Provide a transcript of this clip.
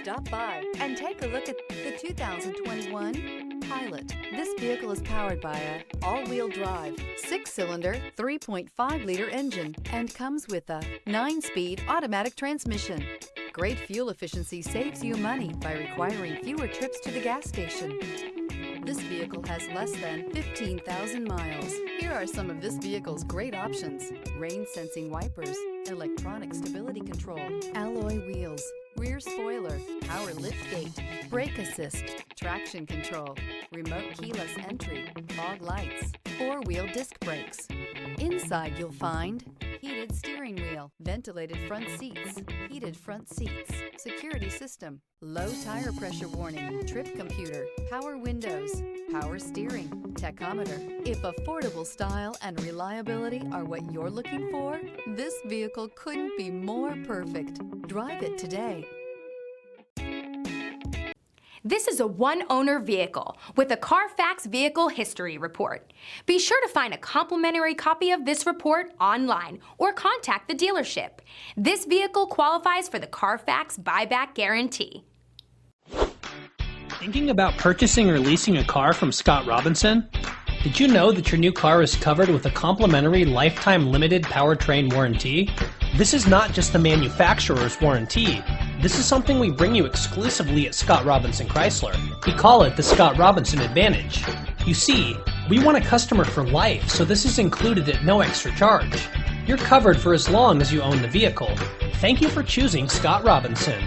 Stop by and take a look at the 2021 Pilot. This vehicle is powered by a all-wheel drive, 6-cylinder, 3.5-liter engine and comes with a 9-speed automatic transmission. Great fuel efficiency saves you money by requiring fewer trips to the gas station. This vehicle has less than 15,000 miles. Here are some of this vehicle's great options: rain-sensing wipers, electronic stability control, alloy wheels, rear spoiler, power liftgate, brake assist, traction control, remote keyless entry, fog lights, 4-wheel disc brakes. Inside you'll find heated steering wheel, ventilated front seats, heated front seats, security system, low tire pressure warning, trip computer, power windows, power steering, tachometer. If affordable style and reliability are what you're looking for, this vehicle couldn't be more perfect. Drive it today. This is a one-owner vehicle with a CARFAX Vehicle History Report. Be sure to find a complimentary copy of this report online or contact the dealership. This vehicle qualifies for the CARFAX Buyback Guarantee. Thinking about purchasing or leasing a car from Scott Robinson? Did you know that your new car is covered with a complimentary lifetime limited powertrain warranty? This is not just the manufacturer's warranty. This is something we bring you exclusively at Scott Robinson Chrysler. We call it the Scott Robinson Advantage. You see, we want a customer for life, so this is included at no extra charge. You're covered for as long as you own the vehicle. Thank you for choosing Scott Robinson.